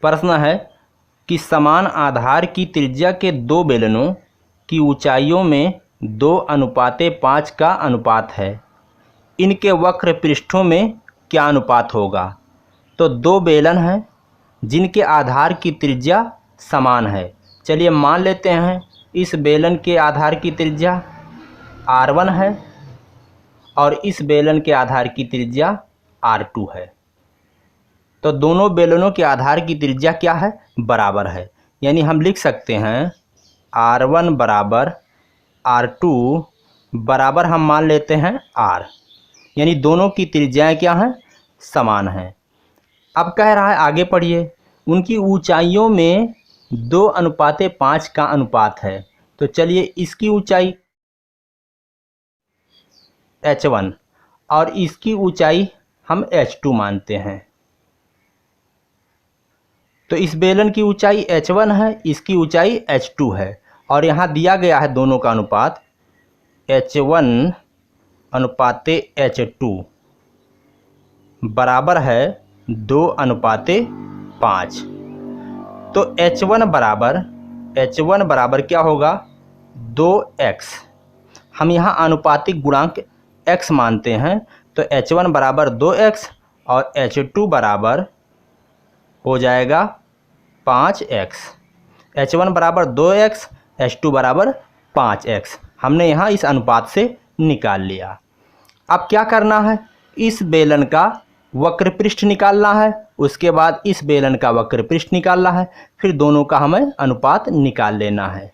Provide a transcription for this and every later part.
प्रश्न है कि समान आधार की त्रिज्या के दो बेलनों की ऊंचाइयों में 2:5 का अनुपात है। इनके वक्र पृष्ठों में क्या अनुपात होगा? तो दो बेलन हैं जिनके आधार की त्रिज्या समान है। चलिए मान लेते हैं इस बेलन के आधार की त्रिज्या r1 है और इस बेलन के आधार की त्रिज्या r2 है। तो दोनों बेलनों के आधार की त्रिज्या क्या है? बराबर है। यानी हम लिख सकते हैं r1 बराबर r2 बराबर हम मान लेते हैं r, यानी दोनों की त्रिज्याएं क्या हैं? समान हैं। अब कह रहा है, आगे पढ़िए, उनकी ऊंचाइयों में 2:5 का अनुपात है। तो चलिए इसकी ऊंचाई h1 और इसकी ऊंचाई हम h2 मानते हैं। तो इस बेलन की ऊंचाई h1 है, इसकी ऊंचाई h2 है और यहाँ दिया गया है दोनों का अनुपात h1:h2 बराबर है 2:5। तो h1 बराबर क्या होगा? 2x। हम यहाँ आनुपातिक गुणांक x मानते हैं। तो h1 बराबर 2x और h2 बराबर हो जाएगा 5x। h1 बराबर 2x, h2 बराबर 5x। हमने यहाँ इस अनुपात से निकाल लिया। अब क्या करना है? इस बेलन का वक्र पृष्ठ निकालना है, उसके बाद इस बेलन का वक्र पृष्ठ निकालना है, फिर दोनों का हमें अनुपात निकाल लेना है।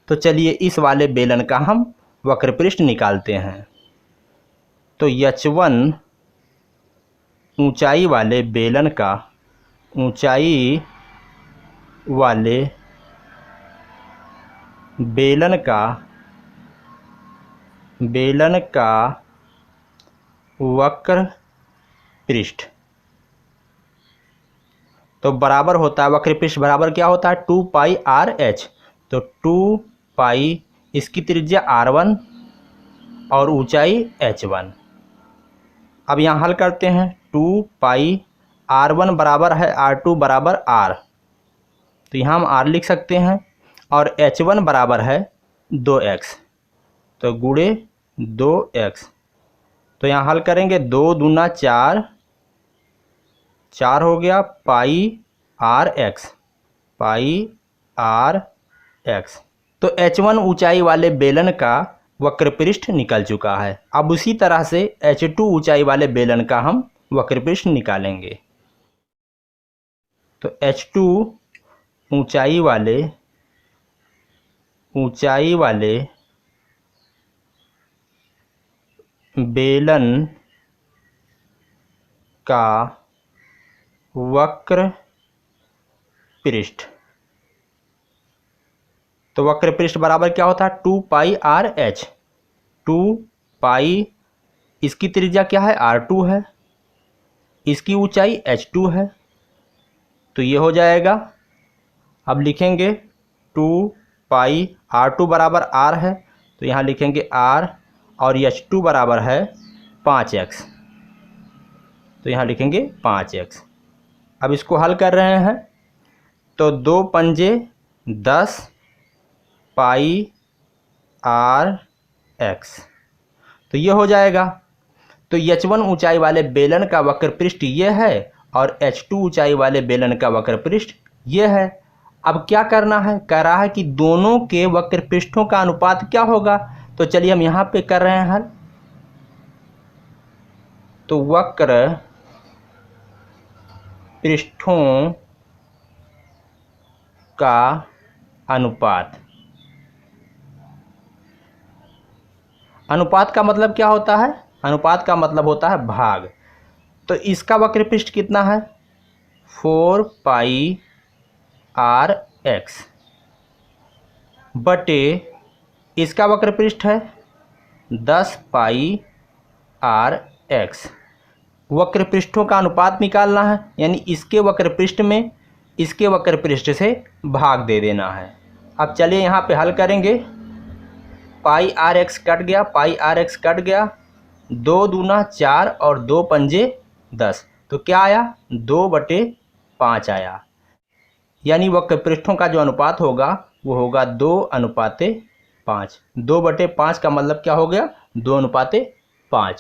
तो चलिए इस वाले बेलन का हम वक्र पृष्ठ निकालते हैं। तो h1 ऊंचाई वाले बेलन का वक्र पृष्ठ तो बराबर होता है, वक्र पृष्ठ बराबर क्या होता है? 2πr(h). तो 2π इसकी त्रिज्या r1 और ऊंचाई h1। अब यहाँ हल करते हैं। 2π r1 बराबर है r2 बराबर r, तो यहाँ हम r लिख सकते हैं और h1 बराबर है 2x, तो गुणे 2x। तो यहाँ हल करेंगे, 2 दूना 4, 4 हो गया πr(x). तो h1 ऊंचाई वाले बेलन का वक्र पृष्ठ निकल चुका है। अब उसी तरह से h2 ऊंचाई वाले बेलन का हम वक्र पृष्ठ निकालेंगे। तो h2 ऊंचाई वाले बेलन का वक्र पृष्ठ तो वक्र पृष्ठ बराबर क्या होता है? 2πr(h). 2π इसकी त्रिज्या क्या है? r2 है, इसकी ऊंचाई h2 है, तो ये हो जाएगा। अब लिखेंगे 2π, r2 बराबर r है, तो यहाँ लिखेंगे r और h2 बराबर है 5x, तो यहाँ लिखेंगे 5x। अब इसको हल कर रहे हैं, तो 2 पंजे 10 πr(x), तो ये हो जाएगा। तो h1 ऊंचाई वाले बेलन का वक्र पृष्ठ ये है और h2 ऊंचाई वाले बेलन का वक्र पृष्ठ ये है। अब क्या करना है? कह रहा है कि दोनों के वक्र पृष्ठों का अनुपात क्या होगा। तो चलिए हम यहाँ पे कर रहे हैं हल। तो वक्र पृष्ठों का अनुपात का मतलब क्या होता है? अनुपात का मतलब होता है भाग। तो इसका वक्र पृष्ठ कितना है? 4πr(x) बटे इसका वक्र पृष्ठ है 10πr(x). वक्र पृष्ठों का अनुपात निकालना है, यानी इसके वक्र पृष्ठ में इसके वक्र पृष्ठ से भाग दे देना है। अब चलिए यहाँ पे हल करेंगे। πr(x) कट गया, πr(x) कट गया, 2 दूना 4 और 2 पंजे 10, तो क्या आया? 2/5 आया। यानी वक्र पृष्ठों का जो अनुपात होगा वो होगा 2:5। 2/5 का मतलब क्या हो गया? 2:5।